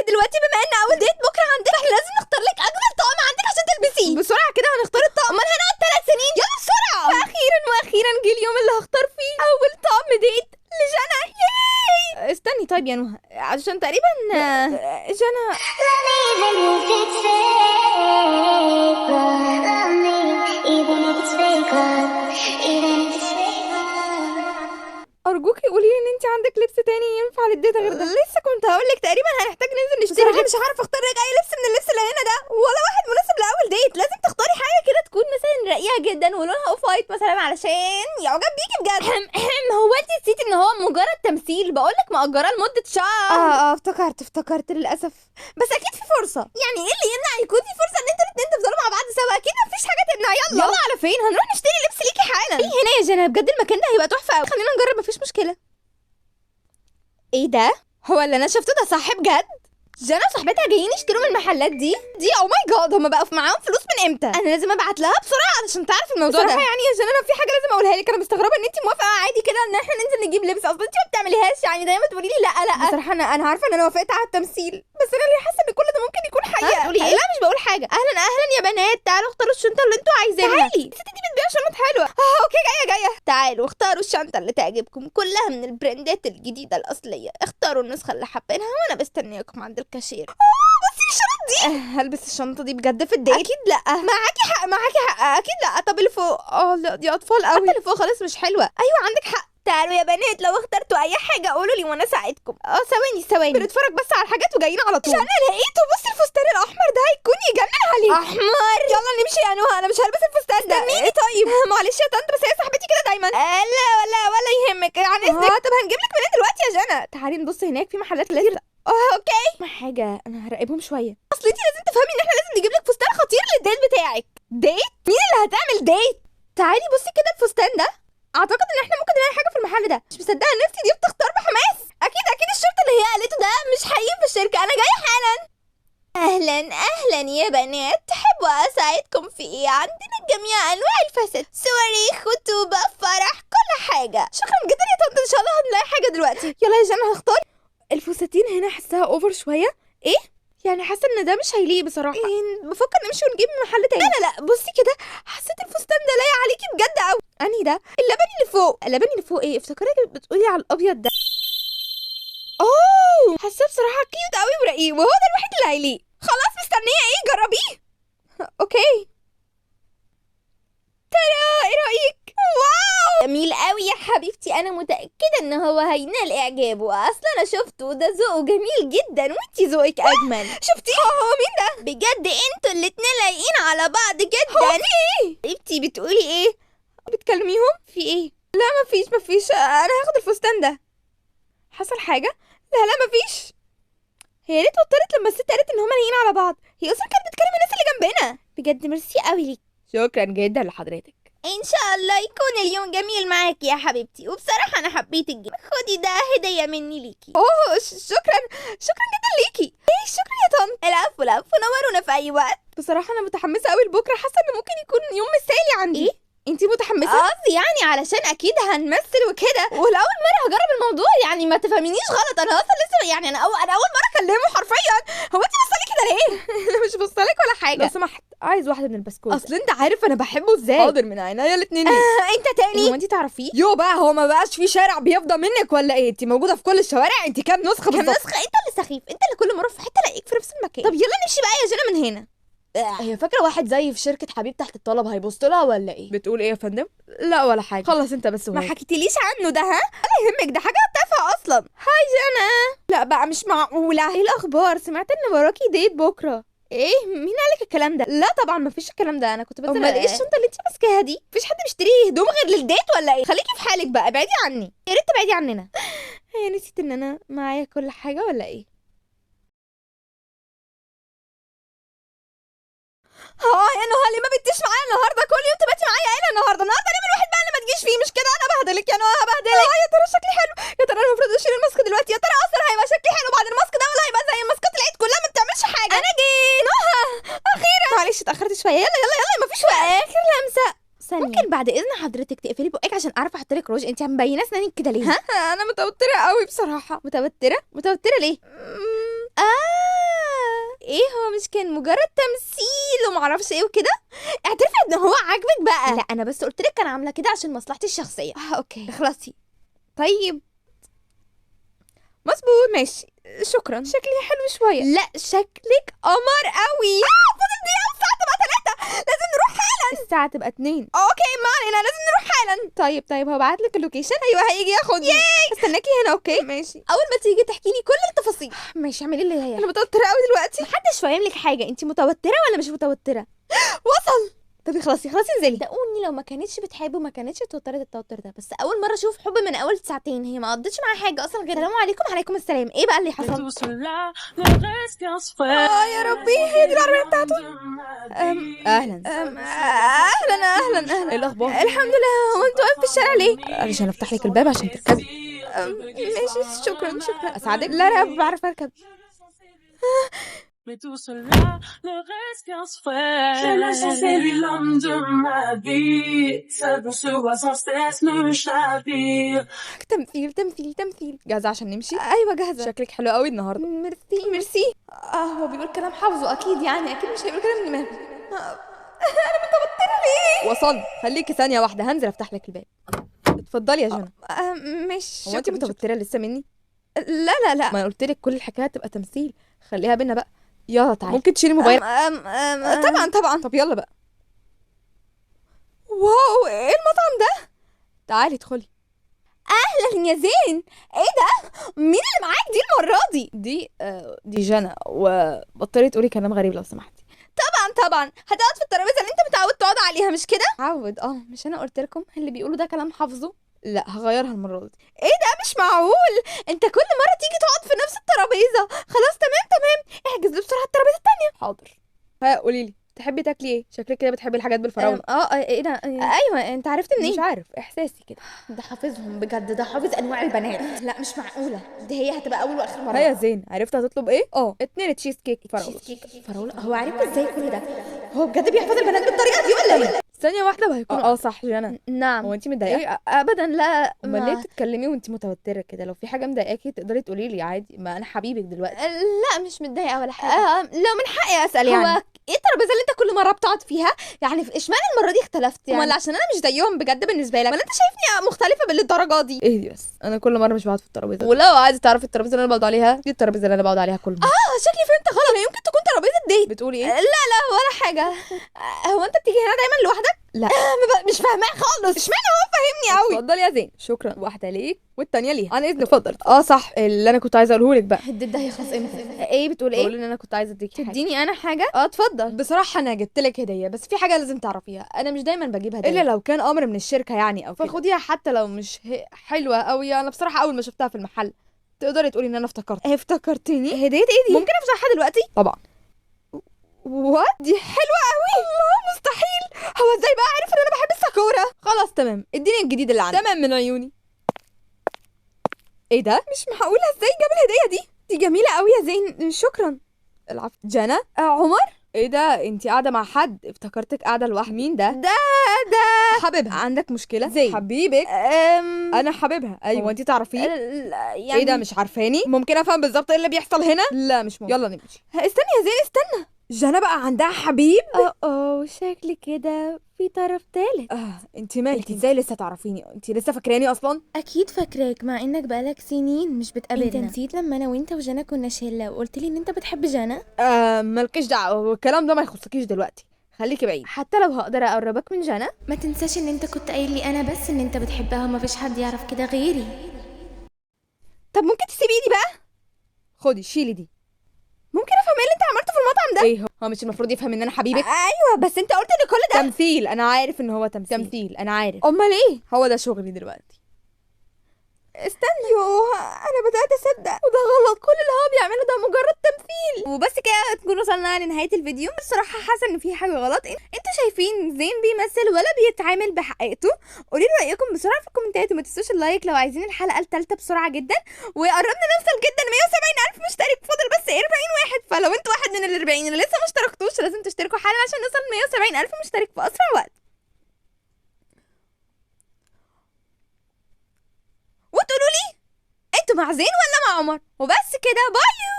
دلوقتي بما ان اول ديت بكره عندك احنا لازم نختار لك اجمل طقم عندك عشان تلبسيه. بسرعه كده هنختار الطقم. امال هنقعد 3 سنين؟ يلا بسرعه. واخيرا جه اليوم اللي هختار فيه اول طقم ديت لجنى. ياي استني طيب يا نهى عشان تقريبا جنى ارجوكي قولي لي ان انت عندك لبس تاني ينفع للديت غير ده. لسه كنت هقول لك تقريبا هنحتاج ننزل نشتري. بصراحة مش عارفه اختار لك اي لبس من اللبس اللي هنا ده ولا واحد مناسب لاول ديت. لازم تختاري حاجه كده تكون مثلا رقيقه جدا ولونها اوف وايت مثلا علشان يعجب بيكي بجد. هو انت نسيتي ان هو مجرد تمثيل؟ بقول لك مأجراه لمده شهر. افتكرت للاسف. بس اكيد في فرصه. يعني ايه اللي يمنع يكون في فرصه ان انتوا الاثنين تفضلوا مع بعض سوا؟ اكيد مفيش حاجه تمنع. يلا على فين؟ هنروح نشتري لبس ليكي حالا. ايه هنا يا جنى؟ بجد المكان ده هيبقى تحفه قوي. خلينا نجرب مفيش مشكله. ايه ده؟ هو اللي انا شفته ده صح بجد؟ جانا وصاحبتها جايين يشتروا من المحلات دي او ماي جاد. هما بقى معاهم فلوس من امتى؟ انا لازم ابعت لها بسرعه علشان تعرف الموضوع ده. بصراحه يعني يا جنى انا في حاجه لازم اقولها لك. انا مستغربه ان انت موافقه عادي كده ان احنا ننزل نجيب لبس. اصلا انت ما بتعمليهاش، يعني دايما تقولي لي لا. بصراحه انا عارفه ان انا وافقت على التمثيل، بس انا ليه حاسه ان كل ده ممكن يكون حقيقه. تقولي ايه؟ لا مش بقول حاجه. اهلا يا بنات، تعالوا اختاروا الشنطه اللي انتوا عايزينها. تعالي الست دي بتبيع شنط حلوه. اوكي جايه. تعالوا اختاروا الشنطه اللي تعجبكم، كلها من البراندات الجديده الاصليه. اختاروا النسخه اللي حابينها وانا بستنيكم عند الكاشير. بصي الشنط دي. هلبس الشنطه دي بجد في الديت؟ اكيد لا. معاكي حق اكيد لا. طب اللي فوق؟ لا دي اطفال قوي. حتى اللي فوق خالص مش حلوه. ايوه عندك حق. تعالوا يا بنات، لو اخترتوا اي حاجه قولوا لي وانا اساعدكم. ثواني بنتفرج بس على الحاجات وجايين على طول. انا لقيته. بصي الفستان الاحمر ده هيكون يجنن عليك. احمر؟ يلا نمشي يا نهى، انا مش هلبس الفستان ده. استنيني طيب. معلش يا طنط بس هي صاحبتي كده دايما. لا ولا يهمك عن اذنك. طب هنجيب لك منين دلوقتي يا جنى؟ تعالي نبص هناك في محلات كتير. اوكي. ما حاجه انا هراقبهم شويه. اصل انت لازم تفهمي ان احنا لازم نجيب لك فستان خطير للديت بتاعك. ديت؟ مين اللي هتعمل ديت؟ تعالي بصي كده الفستان ده. اعتقد ان احنا ممكن نلاقي حاجه في المحل ده. مش مصدقه نفسي دي بتختار بحماس. اكيد الشرط اللي هي قالته ده مش حقيقي في الشركه. انا جايه حالا. اهلا يا بنات، تحبوا اساعدكم في ايه؟ عندنا جميع انواع الفساتين، صواريخ، خطوبه، فرح، كل حاجه. شكرا جدا يا طنط، ان شاء الله هنلاقي حاجه دلوقتي. يلا يا جنى هختار. الفساتين هنا حاساها اوفر شويه. ايه؟ يعني حاسه ان ده مش هيليق بصراحه. بفكر نمشي ونجيب من محل تاني. لا بصي كده، حسيت الفستان ده لايق عليكي بجد قوي. انهي ده؟ اللبني اللي فوق ايه؟ افتكرك بتقولي على الابيض ده. حاسه بصراحه كيوت قوي ورقيق، وهو ده الوحيد اللي هيليق. خلاص مستنيه ايه؟ جربيه. اوكي. ترى ايه رايك؟ واو جميل قوي يا حبيبتي. انا متاكده ان هو هينال اعجابه. اصلا انا شفته، ده ذوقه جميل جدا وانتي ذوقك اجمل. شفتي؟ هو مين ده؟ بجد انتوا الاتنين لايقين على بعض جدا. هو في ايه؟ حبيبتي بتقولي ايه؟ بتكلميهم؟ في ايه؟ لا مفيش. انا هاخد الفستان ده. حصل حاجه؟ لا مفيش. هي ليه اتوترت لما الست قالت ان هما لايقين على بعض؟ هي اصلا كانت بتكلم الناس اللي جنبنا. بجد ميرسي قوي ليك. شكرا جدا لحضرتك. ان شاء الله يكون اليوم جميل معاكي يا حبيبتي، وبصراحه انا حبيتك جدا. خدي ده هديه مني ليكي. شكرا جدا ليكي. ايه شكرا يا طنط. العفو نورونا في اي وقت. بصراحه انا متحمسه قوي لبكره. حاسه ان ممكن يكون يوم مثالي عندي. ايه؟ انتي متحمسه؟ قصدي يعني علشان اكيد هنمثل وكده، ولاول مره هجرب الموضوع. يعني ما تفهمينيش غلط، انا اصلا لسه يعني انا اول مره اكلمه حرفيا. هو انت بصلي كده ليه؟ انا مش بصلك ولا حاجه. لو سمحت عايز واحده من البسكوت. اصل انت عارف انا بحبه ازاي. حاضر من عينيا الاثنين. انت تاني؟ هو انت تعرفيه؟ يو بقى، هو ما بقاش في شارع بيفضى منك ولا ايه؟ انت موجوده في كل الشوارع. انت كام نسخه بالظبط؟ انت اللي سخيف. انت اللي كل مره في حته الاقيك في نفس المكان. طب يلا نمشي بقى يا جنى من هنا. هي فاكره واحد زي في شركه حبيب تحت الطلب هيبص لها ولا ايه؟ بتقول ايه يا فندم؟ لا ولا حاجه. خلص انت بس. ما حكيتليش عنه ده؟ ها ولا يهمك، ده حاجه تافهه اصلا. هاي جنى. لا بقى مش معقوله. ايه الاخبار؟ سمعت ان وراكي ديت بكره. ايه؟ مين قالك الكلام ده؟ لا طبعا مفيش الكلام ده. انا كنت بس امال ايه الشنطه اللي انت ماسكاها دي؟ مفيش حد بيشتري هدوم غير للديت ولا ايه؟ خليكي في حالك بقى، ابعدي عني. يا ريت تبعدي عننا. هي نسيت ان انا معايا كل حاجه ولا ايه؟ يا نهى ليه ما بتجيش معايا النهارده؟ كل يوم تباتي معايا هنا. النهارده اليوم الواحد بقى اللي ما تجيش فيه. مش كده؟ انا بهدلك يا نهى، هبهدلك. يا ترى شكلي حلو؟ يا ترى انا المفروض اشيل الماسك دلوقتي؟ يا ترى اصلا هيبقى شكلي حلو بعد الماسك ده ولا هيبقى زي ماسكات العيد كلها ما بتعملش حاجه؟ انا جيت نهى اخيرا. معلش اتاخرت شويه. يلا مفيش وقت. اخر لمسه. ثانية. ممكن بعد اذن حضرتك تقفلي بقك عشان اعرف احط لك روج؟ انت مبينه اسنانك كده ليه؟ انا متوتره قوي بصراحه. متوتره ليه؟ ايه هو مش كان مجرد تمثيل ومعرفش ايه وكده؟ اعترفي ان هو عاجبك بقى. لا انا بس قلت لك انا عامله كده عشان مصلحتي الشخصيه. اوكي اخلصي. طيب مظبوط ماشي، شكرا. شكلي حلو شويه. لا شكلك قمر قوي. فاضل دقيقة والساعة تبقى 3، لازم نروح حالا. الساعه تبقى 2. اوكي ما علينا، لازم نروح حالا. طيب هبعت لك اللوكيشن. ايوه هيجي ياخدني. استناكي هنا. اوكي ماشي. اول ما تيجي تحكي لي كل التفاصيل. ماشي اعملي اللي هي. انا متوترة قوي دلوقتي. محدش فاهم لك حاجه، انت متوتره ولا مش متوتره؟ وصل. طب خلاصي انزلي. صدقوني لو ما كانتش بتحبه ما كانتش اتوترت التوتر ده، بس اول مره اشوف حب من اول ساعتين، هي ما قضتش معاها حاجه اصلا غير السلام عليكم. عليكم السلام. ايه بقى اللي حصل؟ يا ربي هي دي العربية بتاعته. اهلا. اهلا ايه الاخبار؟ الحمد لله. هو انت واقف في الشارع ليه؟ علشان افتح لك الباب عشان تركبي. ماشي شكرا. اساعدك؟ لا بعرف اركب. Mais tout cela, le reste vient se faire. Je le sens, c'est lui l'homme de ma vie. Sa douce voix sans cesse me chavire. تمثيل. جاهزه عشان نمشي؟ ايوه جاهزة. شكلك حلو قوي النهارده. ميرسي. هو بيقول كلام حافظه اكيد، يعني اكيد مش هيقول كلام دماغي. انا متوترة ليه؟ وصلت. خليكي ثانيه واحده، هنزل افتح لك الباب. اتفضلي يا جنى. مش هو انت متوتره لسه مني؟ لا ما انا قلت لك كل الحكايه تبقى تمثيل، خليها بينا بقى. يلا تعالي. ممكن تشيلي موبايل؟ طبعا. طب يلا بقى. واو ايه المطعم ده؟ تعالي ادخلي. اهلا يا زين. ايه ده؟ مين اللي معاك دي المرة دي؟ دي جنى، وبطلي تقولي كلام غريب لو سمحتي. طبعا هتقعد في الترابيزة اللي انت متعود تقعد عليها مش كده؟ عود. مش انا قلت لكم اللي بيقولوا ده كلام حافظه؟ لا هغيرها المره دي. ايه ده مش معقول، انت كل مرة تيجي تقعد في نفس الترابيزة. خلاص تمام احجز لي بسرعة الترابيزة التانية. حاضر. قولي لي تحبي تاكلي ايه؟ شكلك كده بتحبي الحاجات بالفراوله. ايه ده؟ ايوه انت عرفت منين؟ مش عارف، احساسي كده. ده حافظهم بجد، ده حافظ انواع البنات. لا مش معقولة، دي هي هتبقى اول واخر مرة. يا زين عرفت هتطلب ايه؟ 2 تشيز كيك فراوله. فراولة؟ هو عارف ازاي كل ده؟ هو بجد بيحفظ البنات بالطريقة دي ولا ايه؟ ثانيه واحده وهيكون صح جنى. نعم. هو انت متضايقه؟ ايه ابدا لا. امال ليه بتتكلمي وانت متوتره كده؟ لو في حاجه مضايقاكي تقدري تقولي لي عادي، ما انا حبيبك دلوقتي. لا مش متضايقه ولا حاجه. لو من حقي اسال يعني. هو ايه الترابيزه اللي انت كل مره بتقعد فيها؟ يعني اشمعنى المره دي اختلفت يعني؟ ولا عشان انا مش زيهم بجد بالنسبه لك؟ ولا انت شايفني مختلفه بالدرجه دي؟ اهدي بس، انا كل مره مش بقعد في الترابيزه. ولو عايزه تعرفي الترابيزه اللي انا بقعد عليها، دي الترابيزه اللي انا بقعد عليها كل مره. شكلي فهمت غلط. لا يمكن تكون ترابيزه ديت. بتقولي ايه؟ لا ولا حاجه. هو انت بتيجي هنا دايما لوحدك؟ لا مش فاهماه خالص. اشمعنى هو فاهمني قوي؟ اتفضلي يا زين. شكرا. واحده ليك والتانيه ليها. عن اذنك. اتفضل. صح، اللي انا كنت عايزه اقوله لك بقى. الديت ده هيخلص امتى؟ ايه بتقول ايه؟ بقول ان انا كنت عايزه اديكي حاجه. تديني انا حاجه؟ اتفضل. بصراحه انا جبت لك هديه، بس في حاجه لازم تعرفيها، انا مش دايما بجيب هديه الا لو كان امر من الشركه يعني او كده، فخديها حتى لو مش حلوه قوي. انا بصراحه اول ما شفتها في المحل تقدري تقولي ان انا افتكرتيني. هديه ايه دي؟ ممكن افشحها دلوقتي؟ طبعا. دي حلوه قوي. الله مستحيل. هو ازاي بقى عارف ان انا بحب الساكورا؟ خلاص تمام، اديني الجديد اللي عندك. تمام من عيوني. ايه ده؟ مش معقوله ازاي جاب الهديه دي جميله قوي يا زين. شكرا. العفو. جنى. عمر. ايه ده؟ انتي قاعده مع حد؟ افتكرتك قاعده لوحدك. مين ده؟ ده حبيبها. عندك مشكله؟ زين. حبيبك. انا حبيبها. ايوه. هو انتي تعرفيه؟ يعني ايه ده مش عارفاني؟ ممكن افهم بالظبط ايه اللي بيحصل هنا؟ لا مش ممكن. يلا نمشي. استني يا زين استنى. جنى بقى عندها حبيب؟ شكلي كده في طرف تالت. انتي مالك؟ انتي ازاي لسه تعرفيني؟ انتي لسه فاكراني اصلا؟ اكيد فاكراك، مع انك بقالك سنين مش بتقابلنا. انت نسيت لما انا وانت وجنى كنا شله وقلت لي ان انت بتحب جنى؟ مالكيش دعوه، الكلام ده ما يخصكيش دلوقتي، خليكي بعيد. حتى لو هقدر اقربك من جنى. ما تنساش ان انت كنت قايل لي انا بس ان انت بتحبها ومفيش حد يعرف كده غيري. طب ممكن تسيبيني بقى؟ خدي شيلي دي. ممكن افهم ايه اللي انت عملته في المطعم ده؟ ايه هو مش المفروض يفهم ان انا حبيبك؟ ايوه بس انت قلت ان كل ده تمثيل. انا عارف ان هو تمثيل. انا عارف. امال ايه؟ هو ده شغلي دلوقتي. استني. انا بدات اصدق وده غلط. كل اللي هو بيعمله ده مجرد تمثيل. وبس كده تكون وصلنا لنهايه الفيديو. بصراحه حاسه ان في حاجه غلط. انتوا شايفين زين بيمثل ولا بيتعامل بحقيقته؟ قولوا لي رايكم بسرعه في الكومنتات، وما تنسوش اللايك لو عايزين الحلقه الثالثه بسرعه جدا. وقربنا نوصل جدا 170,000 مشترك، فاضل بس 40 واحد. فلو انتوا واحد من ال 40 اللي لسه ما اشتركتوش لازم تشتركوا حالا عشان نوصل 170,000 مشترك في اسرع وقت. وتقولوا لي انتوا مع زين ولا مع عمر؟ وبس كده، بايو.